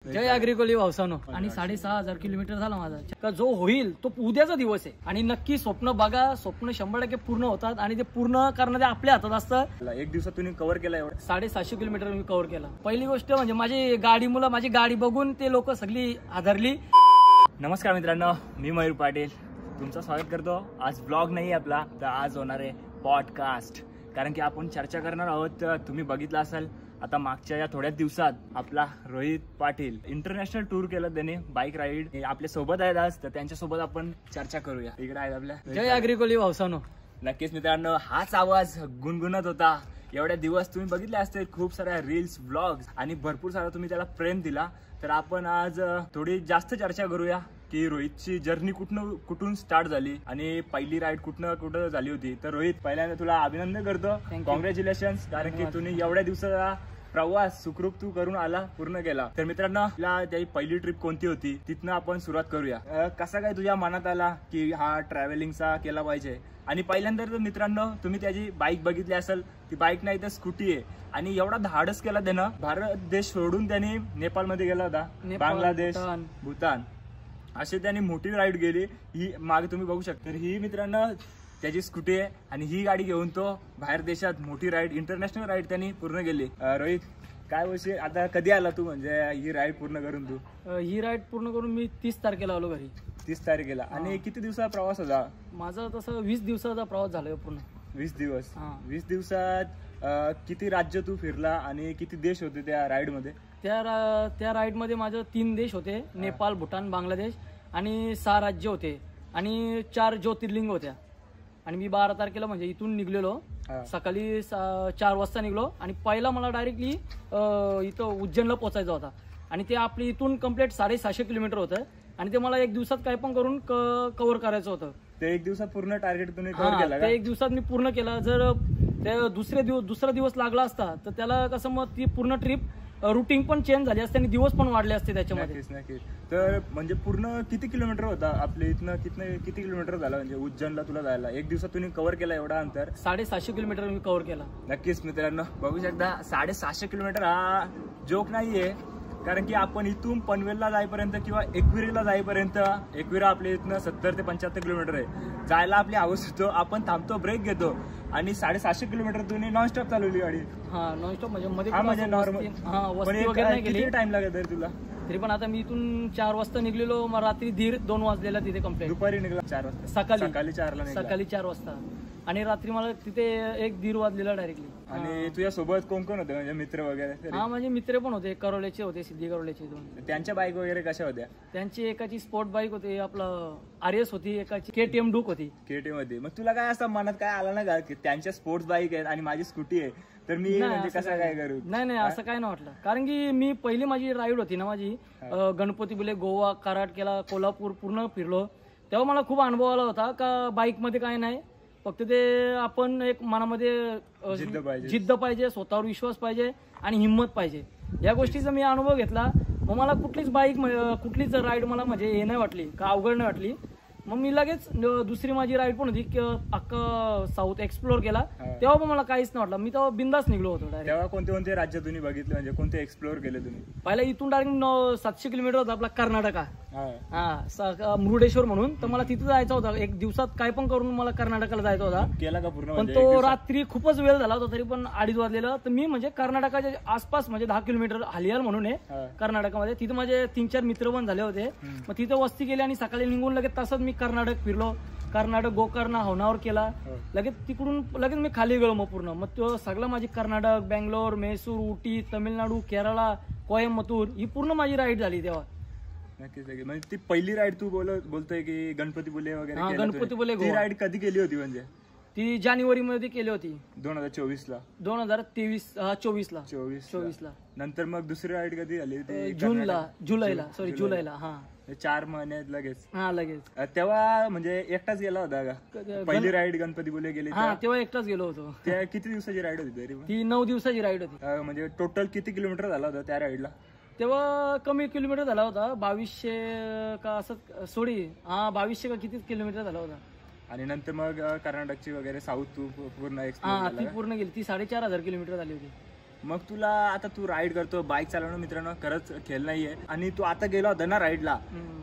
जय अग्रिकोली वावसानो. आणि 6,500 किलोमीटर झाला माझा. का जो होईल तो उद्याचा दिवस आहे आणि नक्की स्वप्न बघा, स्वप्न 100% पूर्ण होतात आणि ते पूर्ण करणं ते आपल्या हातात असतं. एक दिवसात तुम्ही कव्हर केला एवढं 750 किलोमीटर मी कव्हर केला. पहिली गोष्ट म्हणजे माझी गाडी बघून ते लोक सगळी आदरली. नमस्कार मित्रांनो, मी मयूर पाटील तुमचं स्वागत करतो. आज ब्लॉग नाही आपला, तर आज होणार आहे पॉडकास्ट. कारण की आपण चर्चा करणार आहोत. तुम्ही बघितलं असाल आता मागच्या या थोड्याच दिवसात आपला रोहित पाटील इंटरनॅशनल टूर केलं त्याने, बाईक राईड. आपल्या सोबत आहेत आज, तर त्यांच्यासोबत आपण चर्चा करूया. इकडे आहेत आपल्या जय अग्रिकोली वावसानो. नक्कीच मित्रांनो, हाच आवाज गुणगुणत होता एवढ्या दिवस. तुम्ही बघितले असते खूप साऱ्या रील्स, ब्लॉग्स आणि भरपूर सारा तुम्ही त्याला प्रेम दिला. तर आपण आज थोडी जास्त चर्चा करूया की रोहितची जर्नी कुठून स्टार्ट झाली आणि पहिली राईड कुठं झाली होती. तर रोहित, पहिल्यांदा तुला अभिनंदन करतो, कॉंग्रॅच्युलेशन्स. कारण की तुम्ही एवढ्या दिवसाचा प्रवास सुखरूप तू करून आला, पूर्ण केला. तर मित्रांनो, त्याची पहिली ट्रिप कोणती होती तिथनं आपण सुरुवात करूया. कसा काय तुझ्या मनात आला की हा ट्रॅव्हलिंगचा केला पाहिजे? आणि पहिल्यांदा तर मित्रांनो, तुम्ही त्याची बाईक बघितली असेल, ती बाईक नाही तर स्कूटी आहे. आणि एवढा धाडस केला त्यानं. भारत देश सोडून त्याने नेपाळमध्ये गेला होता, बांगलादेश, भूतान, अशी त्यांनी मोठी राईड गेली. ही मागे तुम्ही बघू शकता. तर ही मित्रांनो त्याची स्कूटी आहे आणि ही गाडी घेऊन तो बाहेर देशात मोठी राईड, इंटरनॅशनल राईड त्यांनी पूर्ण केली. रोहित, काय बोलशील आता, कधी आला तू म्हणजे ही राईड पूर्ण करून? तू ही राईड पूर्ण करून मी 30 तारखेला आलो घरी. 30 तारखेला. आणि किती दिवसाचा प्रवास होता माझा? तसं 20 दिवसाचा प्रवास झाला पूर्ण. 20 दिवस. 20 दिवसात किती राज्य तू फिरला आणि किती देश होते त्या राईड मध्ये? त्या राईड मध्ये माझं 3 देश होते, नेपाळ, भूतान, बांगलादेश, आणि 6 राज्य होते आणि 4 ज्योतिर्लिंग होत्या. आणि मी 12 तारखेला म्हणजे इथून निघलेलो, सकाळी 4 वाजता निघलो. आणि पहिला मला डायरेक्टली इथं उज्जैनला पोहोचायचा होता. आणि ते आपली इथून कम्प्लीट 750 किलोमीटर होतं आणि ते मला 1 दिवसात काय पण करून कव्हर करायचं होतं. ते 1 दिवसात पूर्ण टार्गेट तुम्ही कव्हर केलं? ते 1 दिवसात मी पूर्ण केला. जर ते दुसरा दिवस लागला असता तर त्याला कसं मग ती पूर्ण ट्रिप रुटीन पण चेंज झाली असते आणि दिवस पण वाढले असते त्याच्यामध्ये. नक्कीच. तर म्हणजे पूर्ण किती किलोमीटर होता आपल्या इथनं किती किलोमीटर झाला म्हणजे उज्जैनला तुला जायला? 1 दिवसात तुम्ही कव्हर केला एवढा अंतर? 750 किलोमीटर मी कव्हर केला. नक्कीच मित्रांनो, बघू शकता 750 किलोमीटर हा जोक नाहीये. कारण की आपण इथून पनवेलला जाईपर्यंत किंवा एकविरीला जाईपर्यंत, एकविरा आपल्या इथनं 70 ते 75 किलोमीटर आहे. जायला आपली हाऊस होतो, आपण थांबतो, ब्रेक घेतो. आणि 750 किलोमीटर तुम्ही नॉनस्टॉप चालवली गाडी? नॉनस्टॉप म्हणजे नॉर्मल. किती टाइम लागेल तरी तुला? तरी पण आता मी इथून 4 वाजता निघलेलो, मग रात्री 1:30-2 वाजलेला तिथे कम्प्लीट. दुपारी निघला 4 वाजता? सकाळी 4 वाजता. आणि रात्री मला तिथे 1-1:30 वाजलेला डायरेक्टली. आणि तुझ्या सोबत कोण कोण होते म्हणजे मित्र वगैरे? माझे मित्र पण होते, करोलेचे होते, सिद्धी करोलेचे 2. त्यांच्या बाईक वगैरे कशा होत्या? त्यांची एकाची स्पोर्ट बाईक होती, आपलं RS होती, एकाची KTM डूक होती. KTM मध्ये. मग तुला काय असं मनात काय आलं ना का की त्यांच्या स्पोर्ट्स बाईक आहेत आणि माझी स्कूटी आहे, तर मी म्हणजे कसं काय करू? नाही, असं काय नाही वाटलं. कारण की मी पहिली माझी राईड होती ना माझी, गणपतीपुळे, गोवा, कराड केला, कोल्हापूर पूर्ण फिरलो. तेव्हा मला खूप अनुभव आला होता का बाईक मध्ये काय नाही, फक्त ते आपण एक मनामध्ये जिद्द पाहिजे, स्वतःवर विश्वास पाहिजे आणि हिंमत पाहिजे. या गोष्टीचा मी अनुभव घेतला. मग मला कुठलीच राईड मला म्हणजे हे नाही वाटली का अवघड नाही वाटली. मग मी लगेच दुसरी माझी राईड पण होती, अख्खा साऊथ एक्सप्लोर केला. तेव्हा पण मला काहीच नाही वाटलं. मी तेव्हा बिंदास निघलो होतो. तेव्हा कोणते राज्य तुम्ही बघितले म्हणजे कोणते एक्सप्लोर केले तुम्ही? पहिला इथून डायरेक्ट 700 किलोमीटर होता आपला कर्नाटका, मुरुडेश्वर म्हणून. तर मला तिथे जायचं होतं 1 दिवसात काय पण करून मला कर्नाटकाला जायचं होता. केला का पूर्ण? पण तो रात्री खूपच वेळ झाला होता, तरी पण 2:30 वाजलेला. तर मी म्हणजे कर्नाटकाच्या आसपास म्हणजे 10 किलोमीटर हलियाल म्हणून आहे कर्नाटकामध्ये, तिथे माझे 3-4 मित्र पण झाले होते. मग तिथे वस्ती केली आणि सकाळी निघून लगेच तसंच मी कर्नाटक फिरलो. कर्नाटक, गोकर्ण, हवनावर केला. लगेच तिकडून मी खाली गेलो मग पूर्ण. मग तो सगळं माझी कर्नाटक, बेंगलोर, मैसूर, उटी, तमिळनाडू, केरळा, कोयंबतूर ही पूर्ण माझी राईड झाली तेव्हा. नक्कीच. म्हणजे ती पहिली राईड तू बोलतोय की गणपतीपुळे वगैरे? गणपतीपुळे राईड कधी केली होती म्हणजे? ती जानेवारी मध्ये केली होती 2024 ला. 2024 ला. नंतर मग दुसरी राईड कधी झाली? जुलैला. 4 महिन्यात लगेच? लगेच. तेव्हा म्हणजे एकटाच गेला होता का पहिली राईड गणपतीपुळे गेली? तेव्हा एकटाच गेलो होतो. त्या किती दिवसाची राईड होती तरी? ती 9 दिवसाची राईड होती. म्हणजे टोटल किती किलोमीटर झाला होता त्या राईडला? तेव्हा कमी किलोमीटर झाला होता, 2200 का असं 2200 का कितीच किलोमीटर झाला होता. आणि नंतर मग कर्नाटकची वगैरे साऊथ पूर्ण ती पूर्ण गेली. ती 4,500 किलोमीटर झाली होती. मग तुला आता तू राईड करतो, बाईक चालवणं मित्रांनो खरंच खेळ नाहीये. आणि तू आता गेला होता ना राईडला,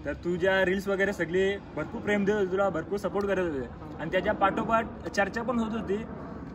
तर तुझ्या रील्स वगैरे सगळे भरपूर प्रेम देत होते तुला, भरपूर सपोर्ट करत होते. आणि त्याच्या पाठोपाठ चर्चा पण होत होती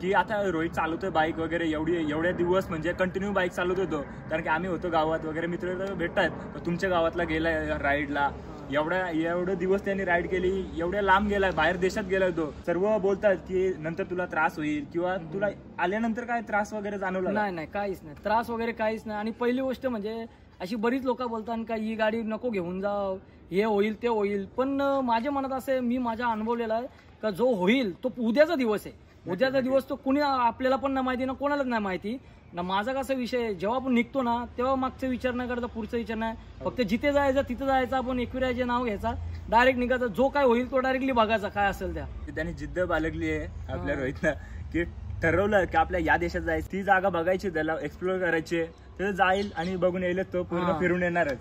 की आता रोहित चालवतोय बाईक वगैरे, एवढ्या दिवस म्हणजे कंटिन्यू बाईक चालवत होतो. कारण की आम्ही होतो गावात वगैरे, मित्र भेटतात, तुमच्या गावातला गेलाय राईडला, एवढे दिवस त्यांनी राईड केली, एवढ्या लांब गेलाय, बाहेर देशात गेलाय तो. सर्व बोलतात की नंतर तुला त्रास होईल, किंवा तुला आल्यानंतर काय त्रास वगैरे जाणवला? नाही, काहीच नाही, त्रास वगैरे काहीच नाही. आणि पहिली गोष्ट म्हणजे अशी बरीच लोक बोलतात का ही गाडी नको घेऊन जाव, हे होईल ते होईल, पण माझ्या मनात असं मी माझ्या अनुभवलेला आहे का जो होईल तो उद्याचा दिवस आहे. उद्याचा दिवस तो कुणी आपल्याला पण नाही माहिती ना, कोणालाच नाही माहिती ना. माझा कसा विषय आहे, जेव्हा आपण निघतो ना तेव्हा मागचा विचार नाही करता, पुढचा विचार नाही, फक्त जिथे जायचं तिथं जायचं, आपण एकविराचे नाव घ्यायचा, डायरेक्ट निघायचा, जो काय होईल तो डायरेक्टली बघायचा काय असेल त्या. त्यांनी जिद्द बाळगली आहे आपल्या रोहितनं की ठरवलं की आपल्या या देशात जायचं, ती जागा बघायची, त्याला एक्सप्लोर करायची, ते जाईल आणि बघून येईल, तो पूर्ण फिरून येणारच.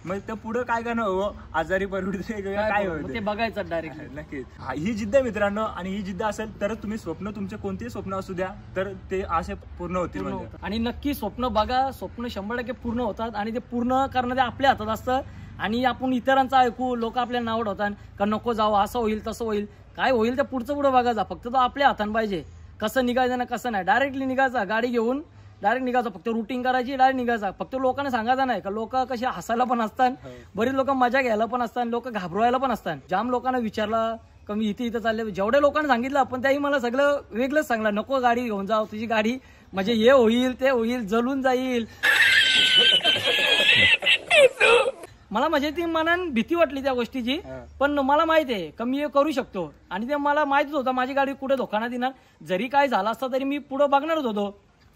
मग ते पुढे काय करणार हो, आजारी पडते काय होईल ते बघायचं डायरेक्ट. नक्कीच ही जिद्द आहे मित्रांनो, आणि ही जिद्द असेल तर तुम्ही स्वप्न, तुमचे कोणतेही स्वप्न असू द्या, तर ते असे पूर्ण होतील. आणि नक्की स्वप्न बघा, स्वप्न 100% पूर्ण होतात, आणि ते पूर्ण करणं ते आपल्या हातात असतं. आणि आपण इतरांचं ऐकू, लोक आपल्याला नाव ठेवतात का नको जावं, असं होईल तसं होईल, काय होईल ते पुढचं पुढे बघायचा, फक्त तो आपल्या हातानं पाहिजे. कसं निघायचं ना कसं नाही, डायरेक्टली निघायचा, गाडी घेऊन डायरेक्ट निघायचं, फक्त रुटीन करायची, डायरेक्ट निघायचा. फक्त लोकांना सांगायचं नाही का, लोक कशी हसायला पण असतात, बरीच लोक मजा घ्यायला पण असतात, लोक घाबरवायला पण असतात. जाम लोकांना विचारलं का मी इथे चालले, जेवढ्या लोकांना सांगितलं पण त्याही मला सगळं वेगळंच सांगलं, नको गाडी घेऊन जाऊ, तुझी गाडी म्हणजे हे होईल ते होईल, जलून जाईल. मला म्हणजे ती मनान भीती वाटली त्या गोष्टीची, पण मला माहित आहे का मी हे करू शकतो. आणि ते मला माहितच होतं माझी गाडी कुठे धोका नाही देणार, जरी काय झालं असतं तरी मी पुढे बघणारच होतो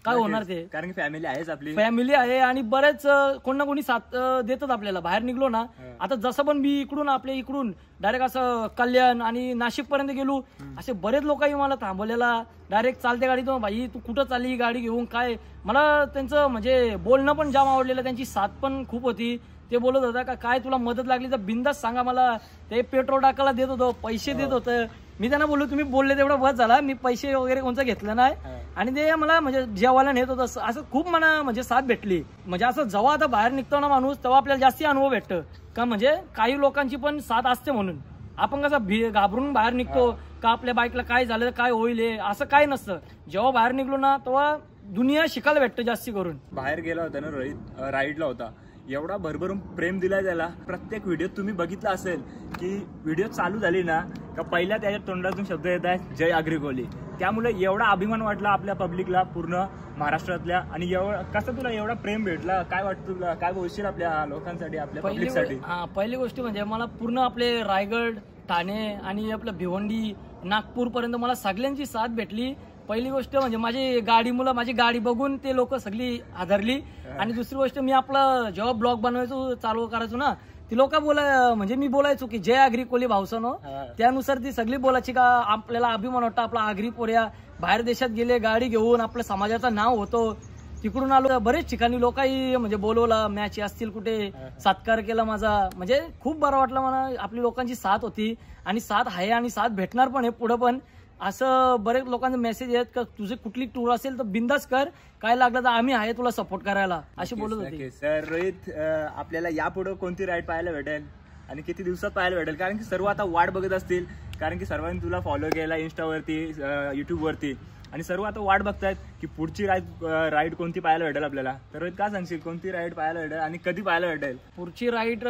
काय होणार ते. कारण की फॅमिली आहेच, आपली फॅमिली आहे, आणि बरेच कोण ना कोणी साथ देतात आपल्याला. बाहेर निघलो ना, आता जसं पण मी इकडून आपल्या इकडून डायरेक्ट असं कल्याण आणि नाशिक पर्यंत गेलो, असे बरेच लोकही मला थांबवलेला, डायरेक्ट चालते गाडीतून, भाई तू कुठं चालली गाडी घेऊन काय. मला त्यांचं म्हणजे बोलणं पण जाम आवडलेलं, त्यांची साथ पण खूप होती. ते बोलत होता का काय तुला मदत लागली तर बिंदास सांगा मला, ते पेट्रोल टाकायला देत होतं, पैसे देत होतं. मी त्यांना बोललो तुम्ही बोलले तेवढं बस झाला, मी पैसे वगैरे कोणतं घेतलं नाही. आणि ते मला म्हणजे जेवायला नेत होतं, असं खूप मला म्हणजे साथ भेटली. म्हणजे असं जेव्हा आता बाहेर निघतो ना माणूस, तेव्हा आपल्याला जास्ती अनुभव भेटतं का, म्हणजे काही लोकांची पण साथ असते. म्हणून आपण कसं घाबरून बाहेर निघतो का आपल्या बाईकला काय झालं काय होईल, असं काय नसतं. जेव्हा बाहेर निघलो ना तेव्हा दुनिया शिकायला भेटतं जास्ती करून. बाहेर गेला होता ना रोहित, राईडला होता, एवढा भरभरून प्रेम दिलाय त्याला. प्रत्येक व्हिडिओ तुम्ही बघितला असेल की व्हिडिओ चालू झाली ना का पहिल्या त्याच्या तोंडातून शब्द येत आहेत जय आगरी कोहली. त्यामुळे एवढा अभिमान वाटला आपल्या पब्लिकला, पूर्ण महाराष्ट्रातल्या. आणि कसं तुला एवढा प्रेम भेटला, काय वाटतं तुला, काय बोलशील आपल्या लोकांसाठी, आपल्या पब्लिकसाठी? पहिली गोष्ट म्हणजे मला पूर्ण आपले रायगड, ठाणे आणि आपलं भिवंडी, नागपूर पर्यंत मला सगळ्यांची साथ भेटली. पहिली गोष्ट म्हणजे माझी गाडी, माझी गाडी बघून ते लोक सगळी आदरली. आणि दुसरी गोष्ट मी आपलं जेव्हा ब्लॉग बनवायचो चालू करायचो ना, ती लोक म्हणजे मी बोलायचो की जय आगरी कोहली भाऊसानो, त्यानुसार ती सगळी बोलायची का आपल्याला अभिमान वाटतं आपला आगरी पोऱ्या बाहेर देशात गेले गाडी घेऊन, आपल्या समाजाचं नाव होतं. तिकडून आलो, बरेच ठिकाणी लोकांनी म्हणजे बोलवलं, मॅच असतील कुठे, सत्कार केला माझा, म्हणजे खूप बरं वाटलं मला. आपली लोकांची साथ होती आणि साथ आहे आणि साथ भेटणार पण आहे पुढे पण. असं बरेच लोकांचे मेसेज आहेत का तुझी कुठली टूर असेल तर बिंदास कर, काय लागलं तर आम्ही आहे तुला सपोर्ट करायला, असे बोलत होते. सर रोहित, आपल्याला यापुढे कोणती राईड पाहायला भेटेल आणि किती दिवसात पाहायला भेटेल? कारण की सर्व आता वाट बघत असतील, कारण की सर्वांनी तुला फॉलो केला इंस्टावरती, युट्यूबवरती, आणि सर्व आता वाट बघतायत की पुढची राईड कोणती पाहायला भेटेल आपल्याला. तर रोहित काय सांगशील, कोणती राईड पाहायला भेटेल आणि कधी पाहायला भेटेल? पुढची राईड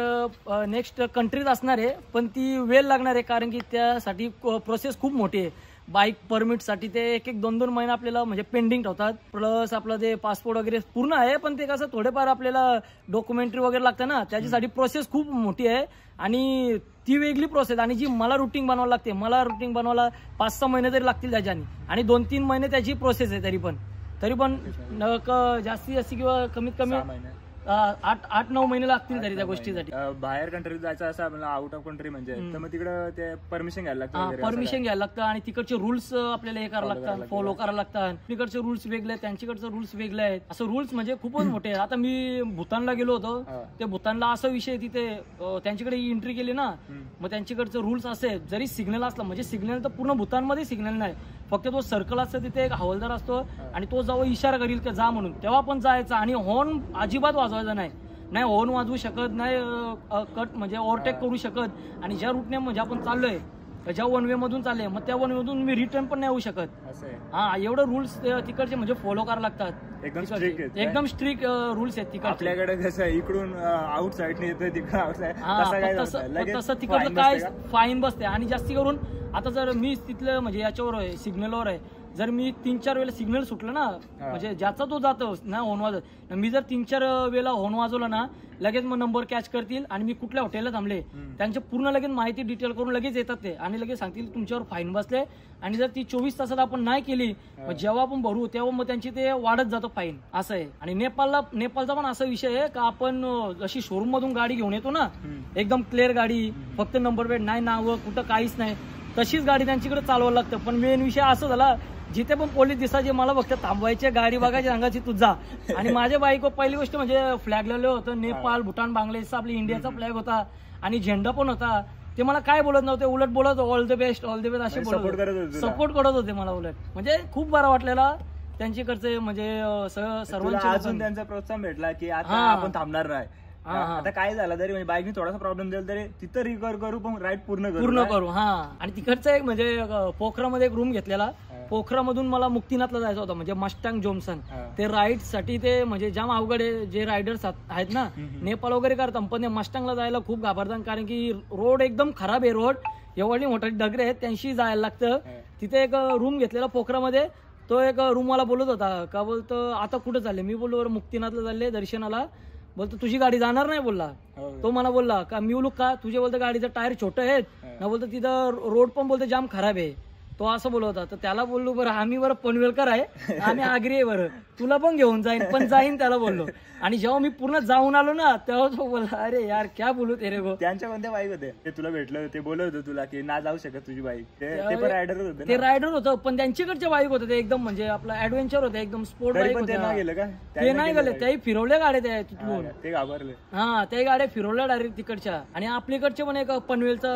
नेक्स्ट कंट्रीत असणार आहे, पण ती वेळ लागणार आहे, कारण की त्यासाठी प्रोसेस खूप मोठी आहे. बाईक परमिटसाठी ते 1-2 महिने आपल्याला म्हणजे पेंडिंग ठेवतात. प्लस आपलं ते पासपोर्ट वगैरे पूर्ण आहे, पण ते कसं थोडेफार आपल्याला डॉक्युमेंटरी वगैरे लागतं ना, त्याच्यासाठी प्रोसेस खूप मोठी आहे आणि ती वेगळी प्रोसेस. आणि जी मला रुटीन बनवायला लागते, मला रुटीन बनवायला 5-6 महिने तरी लागतील त्याच्याने, आणि 2-3 महिने त्याची प्रोसेस आहे. तरी पण जास्ती किंवा कमीत कमी 8-9 महिने लागतील तरी त्या गोष्टीसाठी. बाहेर कंट्रीत जायचं असं आपल्याला, आउट ऑफ कंट्री म्हणजे, तर मग तिकडे ते परमिशन घ्यायला लागतं, परमिशन घ्यायला लागतं आणि तिकडचे रूल्स आपल्याला हे करायला लागतात, फॉलो करायला लागतात. तिकडचे रूल्स वेगळे आहेत, त्यांच्याकडचे रूल्स वेगळे आहेत. असं रूल्स म्हणजे खूपच मोठे आहेत. आता मी भूतानला गेलो होतो, ते भूतानला असा विषय, तिथे त्यांच्याकडे एंट्री केली ना, मग त्यांच्याकडचं रूल्स असे, जरी सिग्नल असला, म्हणजे सिग्नल तर पूर्ण भूतानमध्ये सिग्नल नाही, फक्त तो सर्कल असतो तिथे एक हवालदार असतो आणि तो जेव्हा इशारा करील की जा म्हणून तेव्हा पण जायचं आणि हॉर्न अजिबात वाजवायचा नाही हॉर्न वाजवू शकत नाही, कट म्हणजे ओव्हरटेक करू शकत आणि ज्या रूटने म्हणजे आपण चाललोय ज्या वन वे मधून चालले मग त्या वन वे मधून मी रिटर्न पण नाही होऊ शकत. हा एवढं रूल्स तिकडचे म्हणजे फॉलो करायला लागतात. एकदम स्ट्रिक्ट रूल्स आहेत तिकडे. आपल्याकडे कसं इकडून आउट साईडने येतोय तिकडे आउट साईड तसं तिकडचं काय फाईन बसते. आणि जास्ती करून आता जर मी तिथलं म्हणजे याच्यावर आहे सिग्नलवर आहे, जर मी 3-4 वेळेला सिग्नल सुटलं ना म्हणजे ज्याचा तो जातो ना हॉर्न वाजवत, मी जर 3-4 वेळेला हॉर्न वाजवला ना लगेच मग नंबर कॅच करतील आणि मी कुठल्या हॉटेलला थांबले त्यांची पूर्ण लगेच माहिती डिटेल करून लगेच येतात ते आणि लगेच सांगतील तुमच्यावर फाईन बसले. आणि जर ती 24 तासात आपण नाही केली जेव्हा आपण भरू तेव्हा मग त्यांची ते वाढत जातो फाईन असं आहे. आणि नेपाळचा पण असा विषय आहे का आपण जशी शोरूम मधून गाडी घेऊन येतो ना एकदम क्लिअर गाडी, फक्त नंबर प्लेट नाही, नावं कुठं काहीच नाही, तशीच गाडी त्यांच्याकडे चालवायला लागतं. पण मेन विषय असं झाला जिथे पण पोलीस दिसायचे मला फक्त थांबवायचे, गाडी बघायची, सांगायची तू जा. आणि माझ्या बाईकवर पहिली गोष्ट म्हणजे फ्लॅग लावलं होतं नेपाळ, भूटान, बांगलादेश आपली इंडियाचा फ्लॅग होता आणि झेंडा पण होता. ते मला काय बोलत नव्हते, उलट बोलत ऑल द बेस्ट असे सपोर्ट करत होते मला उलट. म्हणजे खूप बरं वाटलेला त्यांच्याकडचे म्हणजे सर्वांचे अजून त्यांचा प्रोत्साहन भेटला की आता आपण थांबणार नाही. आता काय झालं तरी म्हणजे बाईकने थोडासा प्रॉब्लेम दिला तरी तिथं रिकवर करू पण राईड पूर्ण करू. हा आणि तिकडचं एक म्हणजे पोखरामध्ये एक रूम घेतलेला. पोखरामधून मला मुक्तीनाथला जायचं होतं म्हणजे मस्टँग जोम्सन. ते राईड साठी ते म्हणजे जाम अवघड आहे. जे रायडर्स आहेत ना नेपाळ वगैरे करतात पण ते मस्टँगला जायला खूप घाबरतात कारण की रोड एकदम खराब आहे. रोड एवढी मोठी डगरे आहेत त्यांशी जायला लागतं. तिथे एक रूम घेतलेला पोखरामध्ये. तो एक रूम मला बोलत होता का बोलतो आता कुठं चालले, मी बोललो मुक्तीनाथला चालले दर्शनाला. बोलतो तुझी गाडी जाणार नाही बोलला. तो मला बोलला का मी बोलू का तुझे बोलतो गाडीचं टायर छोटं आहेत ना, बोलतो तिथं रोड पण बोलतो जाम खराब आहे. तो असं बोलत होता. तर त्याला बोललो बरं आम्ही बरं पनवेलकर आहे, आम्ही आगरी आहे, बरं तुला पण घेऊन जाईन त्याला बोललो. आणि जेव्हा मी पूर्ण जाऊन आलो ना तेव्हा तो बोलला अरे यार क्या बोलू तेरे गो. त्यांच्या कोणत्या बाईक होते ते तुला भेटलं, ते बोलत होतं तुला की ना जाऊ शकत तुझी बाईक, ते पण रायडर होते. ते रायडर होतं पण त्यांच्याकडच्या बाईक होते ते एकदम म्हणजे आपला ऍडव्हेंचर होते एकदम स्पोर्ट बाईक होते. ते नाही गेले, त्याही फिरवल्या गाड्या त्या तिथून, ते घाबरले. हा त्याही गाड्या फिरवल्या डायरेक्ट तिकडच्या. आणि आपल्याकडचे पण एक पनवेलचा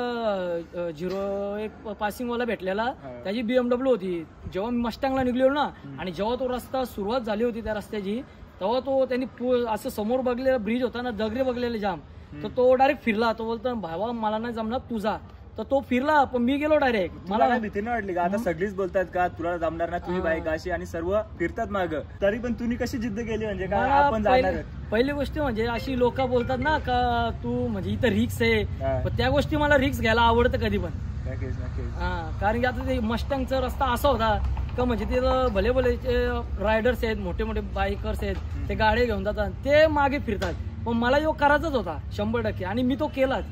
01 पासिंग वाला भेटलेला, त्याची BMW होती. जेव्हा मी मस्टँगला निघलो ना आणि जेव्हा तो रस्ता सुरुवात झाली होती त्या रस्त्याची तेव्हा तो त्यांनी असं समोर बघलेला ब्रिज होता ना दगडे बघलेले जाम, तर तो डायरेक्ट फिरला. तो बोलतो भावा मला नाही जमणार तुझा, तर तो फिरला पण मी गेलो डायरेक्ट. मला भीती नाही वाटली का आता सगळीच बोलतात का तुला जमणार नाही तुझी बाईक अशी आणि सर्व फिरतात माग, तरी पण तुम्ही कशी जिद्द केली म्हणजे काय आपण जाणार. पहिली गोष्ट म्हणजे अशी लोक बोलतात ना का तू म्हणजे इथं रिक्स आहे, पण त्या गोष्टी मला रिक्स घ्यायला आवडतं कधी पण. कारण की आता ते मस्टँगचा रस्ता असा होता का म्हणजे तिथं भले भले रायडर्स आहेत, मोठे मोठे बाईकर्स आहेत, ते गाड्या घेऊन जातात, ते मागे फिरतात. पण मला योग करायचाच होता 100% आणि मी तो केलाच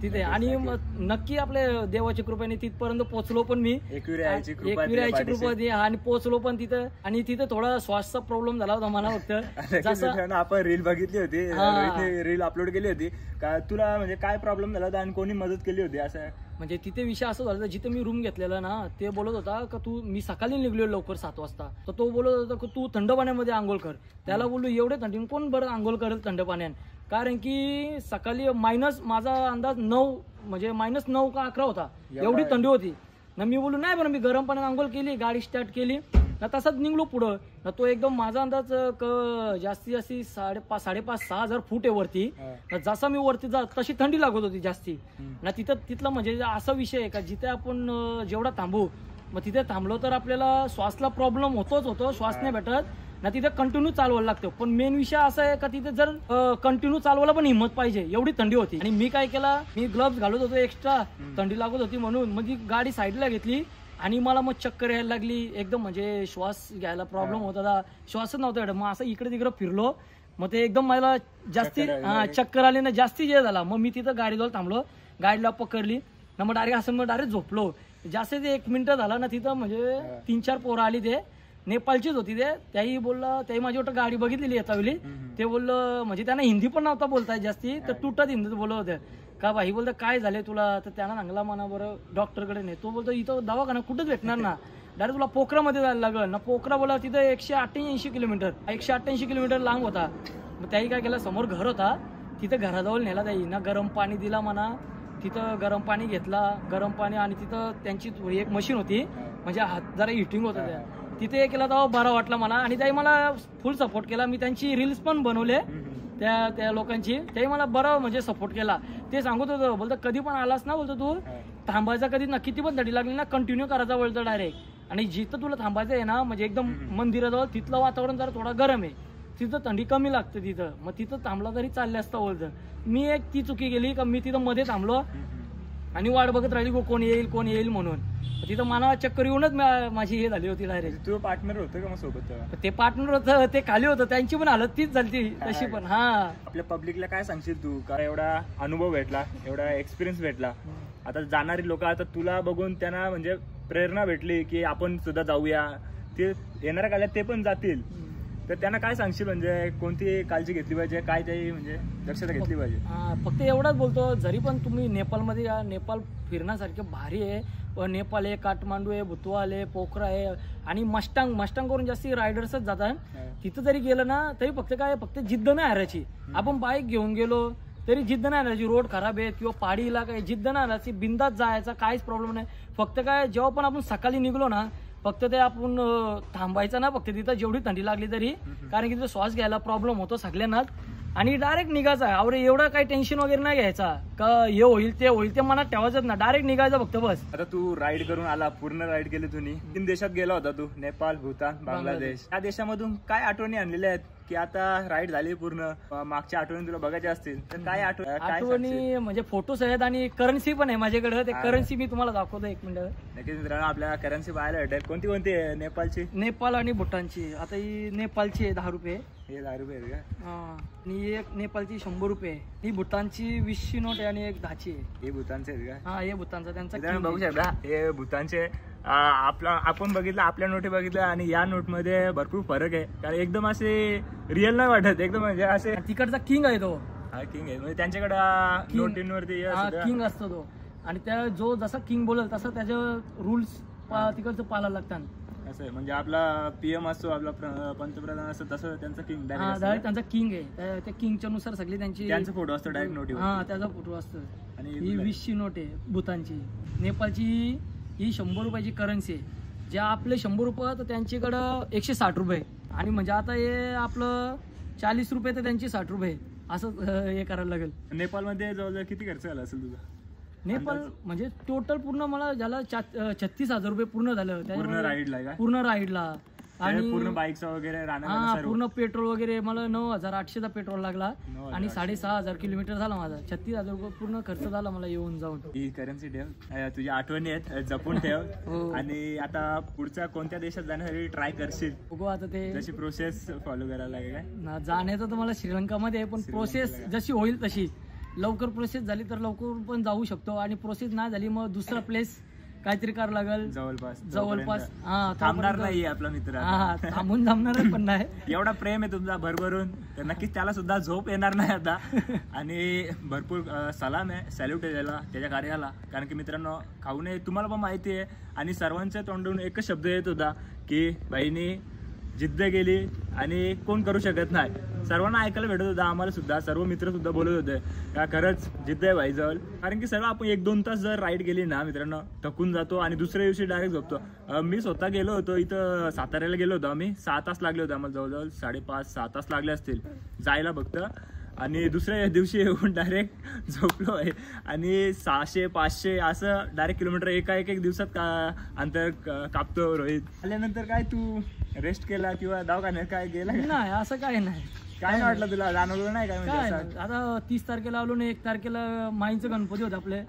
तिथे. आणि नक्की आपल्या देवाच्या कृपेने तिथपर्यंत पोहोचलो पण मी, एकविरायची कृपा आणि पोहोचलो पण तिथं. आणि तिथे थोडा श्वासचा प्रॉब्लेम झाला होता मला फक्त. जसं आपण रील बघितली होती, रील अपलोड केली होती का तुला म्हणजे काय प्रॉब्लेम झाला होता आणि कोणी मदत केली होती असं. म्हणजे तिथे विषय असं झाला जिथे मी रूम घेतलेला ना ते बोलत होता का तू, मी सकाळी निघलो लवकर 7 वाजता, तर तो बोलत होता की तू थंड पाण्यामध्ये आंघोळ कर. त्याला बोललो एवढे थंडी कोण बरं आंघोळ करेल थंड पाण्यात, कारण की सकाळी माझा अंदाज 9 म्हणजे -9 का 11 होता, एवढी थंडी होती ना. मी बोललो नाही बरं मी गरम पाण्यात आंघोळ केली, गाडी स्टार्ट केली ना, तसाच निघलो पुढं ना. तो एकदम माझा अंदाज जास्ती 5,500-6,000 हजार फूट आहे वरती. जसा मी वरती जात तशी थंडी लागत होती जास्ती ना. तिथला म्हणजे असा विषय आहे का जिथे आपण जेवढा थांबू मग तिथे थांबलो तर आपल्याला श्वासला प्रॉब्लेम होतो, श्वास नाही भेटत ना. तिथे कंटिन्यू चालवायला लागतं. पण मेन विषय असा आहे का तिथे जर कंटिन्यू चालवायला पण हिंमत पाहिजे, एवढी थंडी होती. आणि मी काय केला, मी ग्लव्स घालत होतो एक्स्ट्रा, थंडी लागत होती म्हणून. मग गाडी साईडला घेतली आणि मला मग चक्कर यायला लागली एकदम, म्हणजे श्वास घ्यायला प्रॉब्लेम होत होता, श्वासच नव्हता. मग असं इकडे तिकडे फिरलो, मग ते एकदम मला जास्ती चक्कर आली ना, जास्ती जे झाला. मग मी तिथं गाडीजवळ थांबलो, गाडीला पकडली ना, मग डायरेक्ट झोपलो. जास्त ते 1 मिनिट झाला ना तिथं, म्हणजे 3-4 पोरं आली, ते नेपाळचीच होती. त्याही बोललं, त्याही माझी वाटतं गाडी बघितलेली येतावली. ते बोललं म्हणजे त्यांना हिंदी पण नव्हता बोलताय जास्ती, तर तुटत हिंदीत बोलत होते का भाई. बोलतं काय झालंय तुला, तर त्यांना सांगला म्हणा बरं डॉक्टरकडे नाही. तो बोलतो इथं दवाखाना कुठंच भेटणार ना, डायरेक्ट तुला पोखरामध्ये जायला लागल ना. पोखरा बोला तिथं 188 किलोमीटर लांब होता. मग त्याही काय केलं, समोर घर होता, तिथं घराजवळ नेला, त्याही ना गरम पाणी दिला म्हणा तिथं गरम पाणी घेतला, गरम पाणी आणि तिथं त्यांची एक मशीन होती, म्हणजे हात जरा हिटिंग होतं त्या तिथे केला तेव्हा बरा वाटला मला. आणि त्याही मला फुल सपोर्ट केला. मी त्यांची रील्स पण बनवले त्या लोकांची, त्याही मला बरं म्हणजे सपोर्ट केला. ते सांगत होतं, बोलतो कधी पण आलास ना, बोलतो तू थांबायचा कधी ना, किती पण थंडी लागली ना कंटिन्यू करायचा बोलतो डायरेक्ट. आणि जिथं तुला थांबायचं आहे ना, म्हणजे एकदम मंदिराजवळ तिथलं वातावरण जरा थोडा गरम आहे, तिथं थंडी कमी लागते तिथं, मग तिथं थांबला तरी चालले असतं बोलतं. मी एक ती चुकी केली का मी तिथं मध्ये थांबलो आणि वाट बघत राहिली कोण येईल म्हणून. तिथं मला चक्कर येऊनच माझी हे झाली होती डायरेक्ट. तू पार्टनर होतं का मग सोबत? ते पार्टनर होतं, ते खाली होतं, त्यांची पण हालत तीच झाली तशी पण. हा, आपल्या पब्लिकला काय सांगशील तू, का एवढा अनुभव भेटला, एवढा एक्सपिरियन्स भेटला, आता जाणारी लोक आता तुला बघून त्यांना म्हणजे प्रेरणा भेटली की आपण सुद्धा जाऊया, ते येणाऱ्या काळात ते पण जातील, तर त्यांना काय सांगशील, म्हणजे कोणती काळजी घेतली पाहिजे, काय ते म्हणजे दक्षता घेतली पाहिजे? फक्त एवढाच बोलतो, जरी पण तुम्ही नेपाळमध्ये या, नेपाळ फिरण्यासारखे भारी आहे. नेपाळ आहे, काठमांडू आहे, बुतवाल आहे, पोखरा आहे आणि मस्टांग करून जास्ती रायडर्सच जातात. तिथं जरी गेलं ना तरी फक्त जिद्द नाही हारायची. आपण बाईक घेऊन गेलो तरी जिद्द नाही हारायची, रोड खराब आहे किंवा पहाडी इलाका आहे, जिद्द नाही हारायची, बिंदात जायचा, काहीच प्रॉब्लेम नाही. फक्त काय जेव्हा पण आपण सकाळी निघलो ना, फक्त ते आपण थांबायचं ना, फक्त तिथं जेवढी थंडी लागली तरी, कारण की तिथं श्वास घ्यायला प्रॉब्लेम होतो सगळ्यांनाच, आणि डायरेक्ट निघायचा. अरे एवढं काही टेन्शन वगैरे नाही घ्यायचा का हे होईल ते मनात ठेवायचं ना, डायरेक्ट निघायचं फक्त बस. आता तू राईड करून आला, पूर्ण राईड केली तुम्ही, 3 देशात गेला होता तू, नेपाळ, भूतान, बांगलादेश. या देशामधून काय आठवणी आणलेल्या आहेत की आता राईड झाली पूर्ण, मागच्या आठवणी तुला बघायच्या असतील तर काय आठवणी? म्हणजे फोटोज आहेत आणि करन्सी पण आहे माझ्याकडे, ते करन्सी मी तुम्हाला दाखवतो, 1 मिनिट. नक्कीच मित्रांनो, आपल्या करन्सी पाहायला भेटेल. कोणती आहे नेपाळची? नेपाळ आणि भूटानची. आता ही नेपाळची आहे 10 रुपये, हे 10 रुपये आहे का? आणि एक नेपाळची 100 रुपये, ही भूतानची 20ची नोट आहे आणि एक 10ची आहे. हे भूतानचे आहेत का? हा, हे भूतानचा त्यांचा बघू शकता, हे भूतानचे. आपण बघितलं, आपल्या नोटी बघितल्या आणि या नोट मध्ये भरपूर फरक आहे, कारण एकदम असे रिअल नाही वाटत, एकदम म्हणजे असे. तिकडचा किंग आहे तो. हा, किंग आहे, म्हणजे त्यांच्याकडे नोटींवरती किंग असतो तो, आणि त्या जो जसा किंग बोलल तसं त्याच्या रूल्स तिकडचं पाळायला लागतात. असं आहे, म्हणजे आपला पीएम असतो, आपला पंतप्रधान असतो, तसं त्यांचा किंग डायरेक्ट त्यांचा किंग आहे. त्या किंगच्या नुसार सगळी त्यांचा फोटो असतो डायरेक्ट नोटी. हा, त्याचा फोटो असतो. आणि ही 20ची नोट आहे भूतानची. नेपाळची ही 100 रुपयाची करन्सी आहे. जे आपले 100 रुपये तर त्यांच्याकडं 160 रुपये, आणि म्हणजे आता हे आपलं 40 रुपये तर त्यांची 60 रुपये, असं हे करायला लागेल. नेपाळमध्ये जवळजवळ किती खर्च झाला असेल तुझा? नेपाळ म्हणजे टोटल पूर्ण मला झालं 36,000 रुपये पूर्ण झालं पूर्ण राईडला. आणि पूर्ण बाईकचा वगैरे पूर्ण पेट्रोल वगैरे मला 9,800चा पेट्रोल लागला आणि 6,500 किलोमीटर झाला माझा. 36,000 रुपये पूर्ण खर्च झाला मला येऊन जाऊन. ही करन्सी ठेव, तुझ्या आठवणी आहेत जपून ठेव. आणि आता पुढच्या कोणत्या देशात जाण्यासाठी ट्राय करशील? बघू आता ते जशी प्रोसेस फॉलो करायला लागेल काय. जाण्याचं तर मला श्रीलंकामध्ये आहे, पण प्रोसेस जशी होईल तशी. लवकर प्रोसेस झाली तर लवकर पण जाऊ शकतो, आणि प्रोसेस नाही झाली मग दुसरा प्लेस काहीतरी करावं लागेल जवळपास. थांबणार नाही आपला मित्र, थांबून जमणार पण नाही. एवढा प्रेम आहे तुमचा भरभरून, तर नक्कीच त्याला सुद्धा झोप येणार नाही आता. आणि भरपूर सलाम आहे, सॅल्यूट आहे त्याच्या कार्याला, कारण की मित्रांनो खाऊ नये तुम्हाला पण माहिती आहे. आणि सर्वांच्या तोंडून एकच शब्द येत होता की बहिणी जिद्द गेली आणि कोण करू शकत नाही. सर्वांना ऐकायला भेटत होतं, आम्हाला सुद्धा, सर्व मित्र सुद्धा बोलत होते का खरंच जिद्द आहे भाई जवळ. कारण की सर्व आपण 1-2 तास जर राईड गेली ना मित्रांनो, थकून जातो आणि दुसऱ्या दिवशी डायरेक्ट झोपतो. मी स्वतः गेलो होतो, इथं साताऱ्याला गेलो होतो आम्ही, 6 तास लागले होते आम्हाला, जवळजवळ 5.5-6 तास लागले असतील जायला फक्त. आणि दुसऱ्या दिवशी येऊन डायरेक्ट झोपलो आहे. आणि 600-500 असं डायरेक्ट किलोमीटर एक दिवसात अंतर कापतो रोहित. आल्यानंतर काय तू रेस्ट केला किंवा दवाखान्यात काय गेला? नाही, असं काय नाही. काय वाटलं तुला, जाणवलं नाही काय? म्हणजे आता 30 तारखेला आलो ना, 1 तारखेला माईंचं गणपती होतं आपले.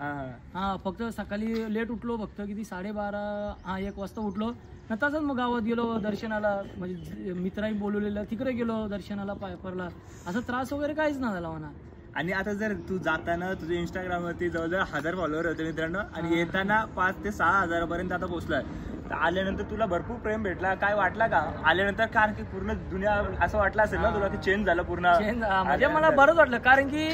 फक्त सकाळी लेट उठलो, फक्त किती 12:30 1 वाजता उठलो. तसंच मग गावात गेलो दर्शनाला, म्हणजे मित्रांनी बोलवलेलं, तिकडे गेलो दर्शनाला, पायपरला. असं त्रास वगैरे काहीच नाही झाला मला. आणि आता जर तू जाताना तुझे इंस्टाग्रामवरती जवळजवळ 1000 फॉलोअर होते मित्रांनो, आणि येताना 5 ते 6 हजारापर्यंत आता पोहोचलाय. तर आल्यानंतर तुला भरपूर प्रेम भेटला, काय वाटला का आल्यानंतर? कारण की पूर्ण दुनिया असं वाटलं असेल ना तुला की चेंज झालं पूर्ण? म्हणजे मला बरंच वाटलं, कारण की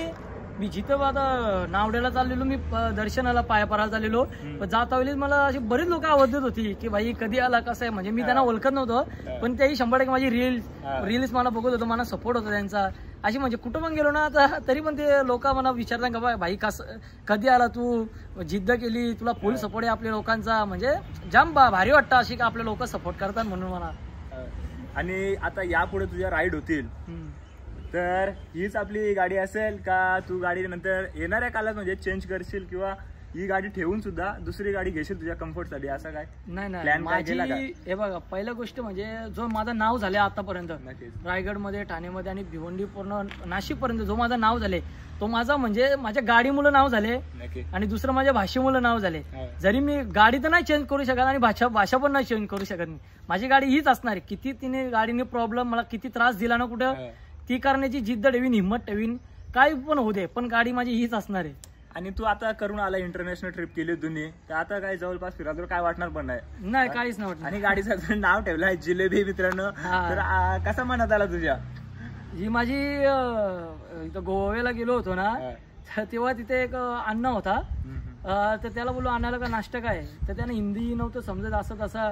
मी जिथं आता नावड्याला चाललेलो, मी दर्शनाला पायापराला चाललेलो, पण जाता वेळेस मला अशी बरीच लोक आवडत होती की भाई कधी आला, कसं आहे. म्हणजे मी त्यांना ओळखत नव्हतं, पण तेही 100% माझी रील्स मला बघत होतं, मला सपोर्ट होता त्यांचा. अशी म्हणजे कुठं पण गेलो ना तरी पण ते लोक मला विचारतात का बा भाई कसं कधी आला तू, जिद्द केली, तुला फुल सपोर्ट आहे आपल्या लोकांचा, म्हणजे जाम भारी वाटतं अशी का आपले लोक सपोर्ट करतात म्हणून मला. आणि आता यापुढे तुझ्या राईड होतील तर हीच आपली गाडी असेल का तू गाडी नंतर येणाऱ्या काळात म्हणजे चेंज करशील किंवा ही गाडी ठेवून सुद्धा दुसरी गाडी घेशील तुझ्या कम्फर्टसाठी, असं काय? नाही माझी हे बघा पहिलं गोष्ट म्हणजे जो माझं नाव झाले आतापर्यंत रायगडमध्ये, ठाण्यामध्ये आणि भिवंडी पूर्ण नाशिक पर्यंत जो माझं नाव झाले तो माझा म्हणजे माझ्या गाडीमुळे नाव झाले आणि दुसरं माझ्या भाषेमुळे नाव झाले. जरी मी गाडी तर नाही चेंज करू शकत आणि भाषा पण नाही चेंज करू शकत, माझी गाडी हीच असणार आहे. किती तिने गाडीने प्रॉब्लेम मला किती त्रास दिला ना कुठं, ती करण्याची जिद्द ठेवीन, हिंमत ठेवीन, काही पण होऊ दे, पण गाडी माझी हीच असणार आहे. आणि तू आता करून आला इंटरनॅशनल ट्रिप केली तुम्ही, तर आता काय जवळपास फिरायला काय वाटणार पण नाही काहीच नाही वाटणार. आणि गाडीचं नाव ठेवलं आहे जिलेबी मित्रांनो, तर कसा मनात आला तुझ्या? ही माझी इथं गोव्याला गेलो होतो ना तेव्हा तिथे एक अण्णा होता, तर त्याला बोललो अण्णाला का नाश्ता काय, तर त्यानं हिंदी नव्हतं समजत असं तसा,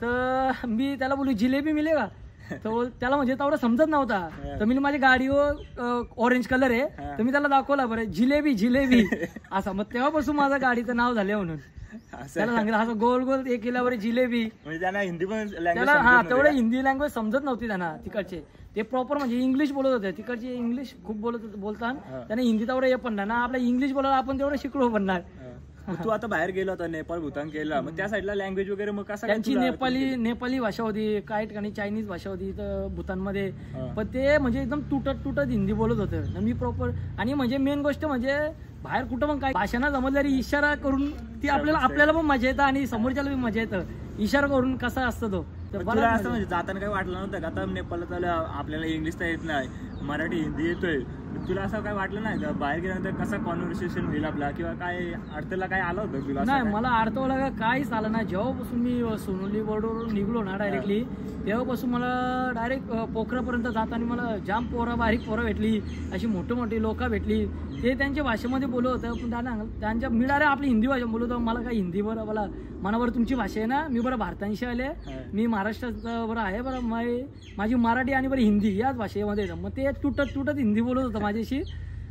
तर मी त्याला बोललो जिलेबी मिले का, तर त्याला म्हणजे तेवढं समजत नव्हता. तर मी माझ्या गाडीवर ऑरेंज कलर आहे तर मी त्याला दाखवला बरं जिलेबी जिलेबी असं, मग तेव्हापासून माझं गाडीचं नाव झालं म्हणून त्याला सांगितलं असं गोल गोल हे केल्यावर जिलेबी. म्हणजे त्यांना हिंदी पण त्याला तेवढं हिंदी लँग्वेज समजत नव्हती त्यांना तिकडचे, ते प्रॉपर म्हणजे इंग्लिश बोलत होते, तिकडचे इंग्लिश खूप बोलतात त्यांना हिंदी तेवढं हे पण नाही ना, आपला इंग्लिश बोलायला आपण तेवढं शिकलो पण नाही. तू आता बाहेर गेला होता नेपाळ भूतान केला, मग त्या साईडला लँग्वेज वगैरे मग कसं त्यांची नेपाळी भाषा होती, काही ठिकाणी चायनीज भाषा होती तर भूतानमध्ये, पण ते म्हणजे एकदम तुटत हिंदी बोलत होते. मी प्रॉपर आणि म्हणजे मेन गोष्ट म्हणजे बाहेर कुठं पण काय भाषा जमल्यारी इशारा करून ती आपल्याला पण मजा येतं आणि समोरच्याला पण मजा येतं, इशारा करून कसा असतो तो. तुला असं म्हणजे जाताना काही वाटलं नव्हतं का आता नेपाळला चालू आपल्याला इंग्लिश तर येत नाही, मराठी हिंदी येतोय, तुला असं काय वाटलं नाही का बाहेर गेल्यानंतर कसा कॉन्व्हर्सेशन होईल आपला किंवा काय अडथळा काय आलं होतं तुला? नाही मला अडथळा काहीच आलं नाही. जेव्हापासून मी सोनोली बॉर्डरवरून निघलो ना डायरेक्टली, तेव्हापासून मला डायरेक्ट पोखरापर्यंत जाताना मला जाम बारीक पोरं भेटली, अशी मोठी लोक भेटली, ते त्यांच्या भाषेमध्ये बोलत होतं, पण त्यांच्या मी डायरेक्ट आपली हिंदी भाषा बोलत होतो. मला काय हिंदी बरं मला मनावर तुमची भाषा आहे ना, मी बरं भारतांशी आले, मी महाराष्ट्रात बरं आहे, बरं माझी मराठी आणि बरं हिंदी याच भाषेमध्ये, मग ते तुटत हिंदी बोलत होतं माझ्याशी,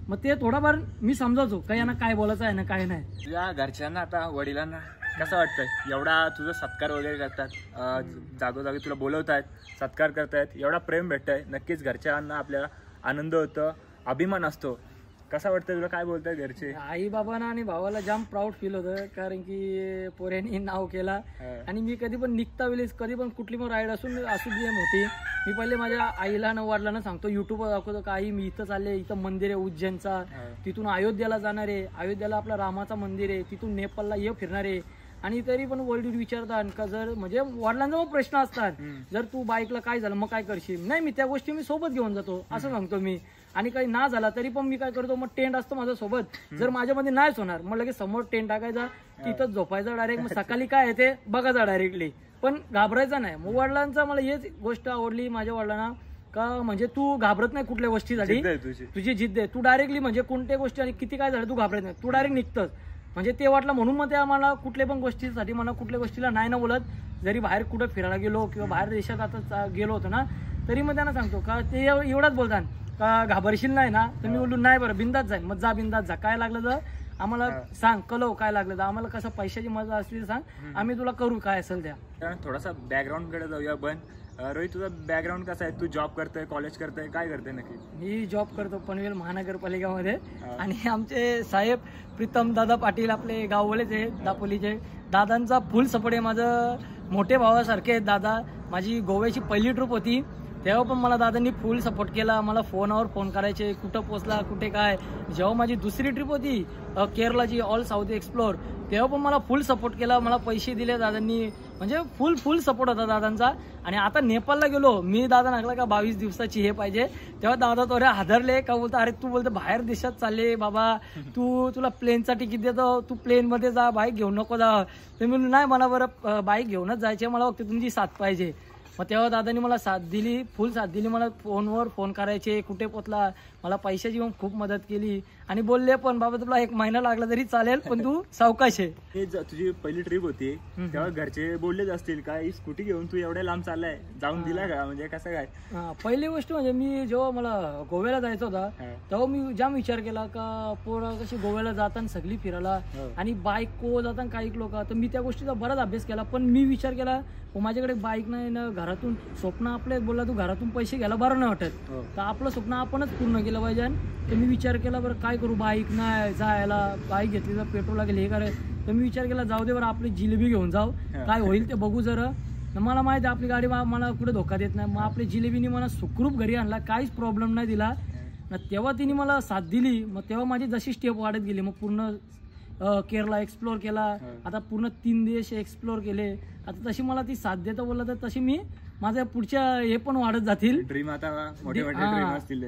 मग ते थोडाफार मी समजायचो का यांना काय बोलायचं आहे ना काय नाही. तुझ्या घरच्यांना आता वडिलांना कसं वाटतंय एवढा तुझा सत्कार वगैरे करतात, जागोजागी तुला बोलवतायत, सत्कार करतायत, एवढा प्रेम भेटतंय, नक्कीच घरच्यांना आपल्याला आनंद होतो, अभिमान असतो. कसं वाटतं तुला, काय बोलताय घरचे? आई बाबांना आणि भावाला जाम प्राऊड फील होतं, कारण की पोऱ्यांनी नाव केला. आणि मी कधी पण निघता वेळेस कधी पण कुठली पण राईड असू दे मोठी, मी पहिले माझ्या आईला न वडिलांना सांगतो, युट्यूबवर दाखवतो का आई मी इथं चालले, इथं मंदिर आहे उज्जैनचा, तिथून अयोध्याला जाणार आहे, अयोध्याला आपला रामाचा मंदिर आहे, तिथून नेपाळला ये फिरणार आहे. आणि तरी पण वडील विचारतात का जर म्हणजे वडिलांचा पण प्रश्न असतात, जर तू बाईकला काय झालं मग काय करशील, नाही मी त्या गोष्टी मी सोबत घेऊन जातो असं सांगतो मी. आणि काही ना झाला तरी पण मी काय करतो, मग टेंट असतो माझ्या सोबत, जर माझ्यामध्ये नाहीच होणार मग लगेच समोर टेंट टाकायचा, तिथंच झोपायचा डायरेक्ट, मग सकाळी काय आहे ते बघायचा डायरेक्टली, पण घाबरायचं नाही. मग वडिलांचा मला हेच गोष्ट आवडली माझ्या वडिलांना का म्हणजे तू घाबरत नाही कुठल्या गोष्टीसाठी, तुझी जिद्द आहे, तू डायरेक्टली म्हणजे कोणत्या गोष्टी आणि किती काय झालं तू घाबरत नाही, तू डायरेक्ट निघतंच. म्हणजे ते वाटलं म्हणून मग ते आम्हाला कुठल्या पण गोष्टीसाठी मला कुठल्या गोष्टीला नाही ना बोलत, जरी बाहेर कुठं फिरायला गेलो किंवा बाहेर देशात आता गेलो होतो ना, तरी मग त्यांना सांगतो का ते एवढाच बोलतात का घाबरशील नाही ना, तर मी बोललो नाही बरं बिंदात जाईल, मग जा बिंदात जा, काय लागलं तर आम्हाला सांग, कळव काय लागलं तर, आम्हाला कसं पैशाची मजा असली तर सांग, आम्ही तुला करू काय असेल त्या. थोडासा बॅकग्राऊंड कडे जाऊया. पण रोहित तुझा बॅकग्राऊंड कसं आहे, तू जॉब करतोय, कॉलेज करतोय, काय करतोय नक्की? मी जॉब करतो पनवेल महानगरपालिकामध्ये, आणि आमचे साहेब प्रीतम दादा पाटील आपले गाववालेच आहे दापोलीचे, दादांचा फुल सपोर्ट आहे, माझं मोठे भावासारखे आहेत दादा. माझी गोव्याची पहिली ट्रिप होती तेव्हा पण मला दादांनी फुल सपोर्ट केला, मला फोनवर फोन करायचे, कुठं पोचला कुठे काय. जेव्हा माझी दुसरी ट्रिप होती केरळची ऑल साऊथ एक्सप्लोर, तेव्हा पण मला फुल सपोर्ट केला, मला पैसे दिले दादांनी, म्हणजे फुल सपोर्ट होता दादांचा. आणि आता नेपाळला गेलो मी, दादा लागला का 22 दिवसाची हे पाहिजे, तेव्हा दादा तो हादरले का बोलतो अरे तू बोलतो बाहेर देशात चालले बाबा, तुला प्लेनचा तिकीट देतो, तू प्लेनमध्ये जा, बाईक घेऊन नको जा. तर मी नाही मला बरं बाईक घेऊनच जायचे, मला फक्त तुमची साथ पाहिजे. मग तेव्हा दादानी मला साथ दिली, फुल साथ दिली, मला फोनवर फोन करायचे, कुठे पोचला, मला पैशाची पण खूप मदत केली आणि बोलले पण बाबा तुला 1 महिना लागला तरी चालेल पण तू सावकाश आहे. तुझी पहिली ट्रिप होती तेव्हा घरचे बोललेच असतील का ही स्कूटी घेऊन तू एवढ्या लांब चाललाय, जाऊन दिला का, म्हणजे कसं काय? पहिली गोष्ट म्हणजे मी जेव्हा मला गोव्याला जायचं होता तेव्हा मी जाम विचार केला का पोरं कशी गोव्याला जाताना सगळी फिरायला आणि बाईक को जाताना काही लोक, तर मी त्या गोष्टीचा बराच अभ्यास केला. पण मी विचार केला माझ्याकडे बाईक नाही ना, घरातून स्वप्न आपले बोलला तू घरातून पैसे घ्यायला बरं नाही वाटत, तर आपलं स्वप्न आपणच पूर्ण केलं पाहिजे. तर मी विचार केला बरं काय करू, बाईक नाही जायला, बाईक घेतली तर पेट्रोल लागेल हे करे. तर मी विचार केला जाऊ दे बरं आपली जिलेबी घेऊन जाऊ, काय होईल ते बघू जरा. मला माहिती आहे आपली गाडी मला कुठे धोका देत नाही. मग आपली जिलेबीने मला सुखरूप घरी आणला, काहीच प्रॉब्लेम नाही दिला. तेव्हा तिने मला साथ दिली. मग तेव्हा माझी जशी स्टेप वाढत गेली, मग पूर्ण केरला एक्सप्लोर केला, आता पूर्ण 3 देश एक्सप्लोर केले. आता तशी मला ती साथ देता बोलला तर तशी मी माझ्या पुढच्या हे पण वाढत जातील. ड्रीम आता मोठे मोठे ड्रीम असतील.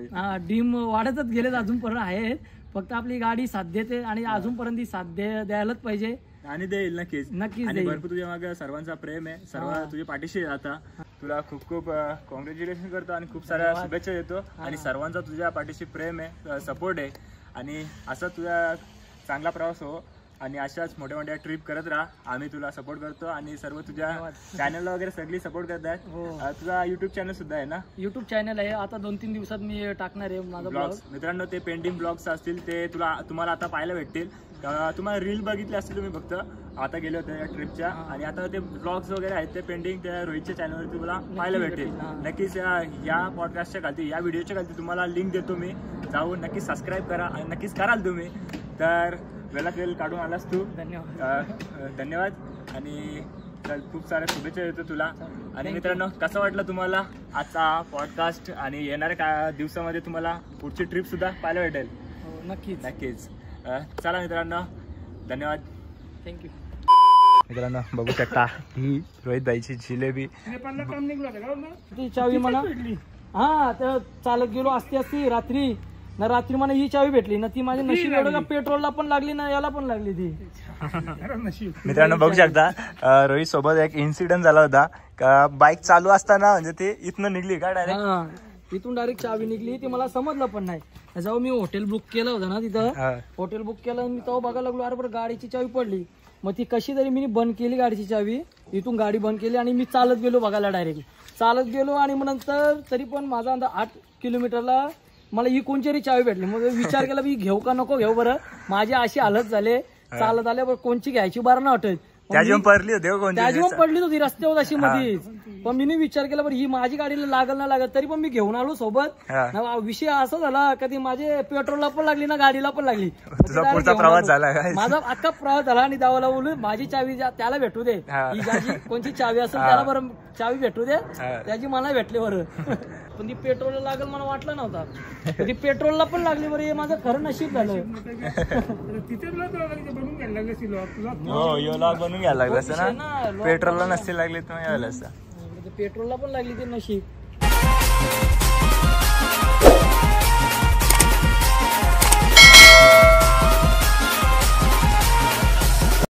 ड्रीम वाढतच गेले अजूनपर्यंत आहेत, फक्त आपली गाडी साथ देते आणि अजूनपर्यंत ती साथ द्यायलाच पाहिजे आणि देईल नक्कीच. नक्कीच भरपूर तुझ्या मागे सर्वांचा प्रेम आहे, सर्व तुझ्या पाठीशी आता. तुला खूप खूप कॉंग्रॅच्युलेशन करतो आणि खूप साऱ्या शुभेच्छा देतो. आणि सर्वांचा तुझ्या पाठीशी प्रेम आहे, सपोर्ट आहे आणि असा तुझा चांगला प्रवास हो आणि अशाच मोठ्या मोठ्या ट्रिप करत राहा. आम्ही तुला सपोर्ट करतो आणि सर्व तुझ्या चॅनलला वगैरे सगळी सपोर्ट करतात. तुझा युट्यूब चॅनल सुद्धा आहे ना? युट्यूब चॅनल आहे, आता 2-3 दिवसात मी टाकणार आहे माझा ब्लॉग्स. मित्रांनो ते पेंटिंग ब्लॉग्स असतील ते तुम्हाला आता पाहायला भेटतील. तुम्हाला रील बघितली असतील तुम्ही फक्त, आता गेले होते या ट्रिपच्या, आणि आता ते ब्लॉग्स वगैरे आहेत ते पेंटिंग त्या रोहितच्या चॅनलवर तुम्हाला पाहायला भेटेल. नक्कीच या पॉडकास्टच्या खालती, या व्हिडिओच्या खालती तुम्हाला लिंक देतो मी, जाऊन नक्कीच सबस्क्राईब करा आणि नक्कीच कराल तुम्ही. तर वेळात वेळ काढून आलास तू, धन्यवाद आणि खूप साऱ्या शुभेच्छा देतो तुला. आणि मित्रांनो कसं वाटलं तुम्हाला आजचा पॉडकास्ट, आणि येणाऱ्या दिवसामध्ये तुम्हाला पुढची ट्रिप सुद्धा पाहायला भेटेल. नक्कीच नक्कीच. चला मित्रांनो, धन्यवाद, थँक्यू. मित्रांनो बघू शकता ही रोहित भाईची जिलेबी. ती चावी मला हा तर चालत गेलो असती रात्री मला ही चावी भेटली ना, ती माझ्या नशीब एवढं का पेट्रोलला पण लागली ना याला पण लागली ती. मित्रांनो बघू शकता रोहित सोबत एक इन्सिडेंट झाला होता का बाईक चालू असताना म्हणजे ते इथनं निघली का डायरेक्ट, इथून डायरेक्ट चावी निघली, ती मला समजलं पण नाही. जेव्हा मी हॉटेल बुक केलं होतं ना तिथं, हॉटेल बुक केलं मी तेव्हा बघायला लागलो अरे बरं गाडीची चावी पडली. मग ती कशी तरी मी बंद केली गाडीची चावी, इथून गाडी बंद केली आणि मी चालत गेलो बघायला, डायरेक्ट चालत गेलो. आणि मग नंतर तरी पण माझा अंदाज 8 किलोमीटरला मला ही कोणची चावी भेटली. मग विचार केला मी घेऊ का नको घेऊ, बरं माझी अशी हालत झाले चालत आले, बरं कोणची घ्यायची बरं नाही वाटत. त्याची पण पडली होती रस्त्यावर अशी मध्येच. पण मी विचार केला बरं ही माझी गाडीला लागल ना लागत, तरी पण मी घेऊन आलो सोबत. विषय असा झाला कधी माझे पेट्रोलला पण लागली ना गाडीला पण लागली. प्रवास झाला माझा अख्खा प्रवास झाला. आणि दावाला बोलून माझी चावी त्याला भेटू दे, ही ज्याची कोणची चावी असेल त्याला बरं चावी भेटू दे, त्याची मला भेटली बरं. पण ती पेट्रोलला लागल मला वाटलं नव्हता, ती पेट्रोलला पण लागली बरं, हे माझं खरं नशीब झालं. बनून घ्यायला लागलं असं ना, पेट्रोलला नसती लागली तर पेट्रोलला पण लागली ते नशीब.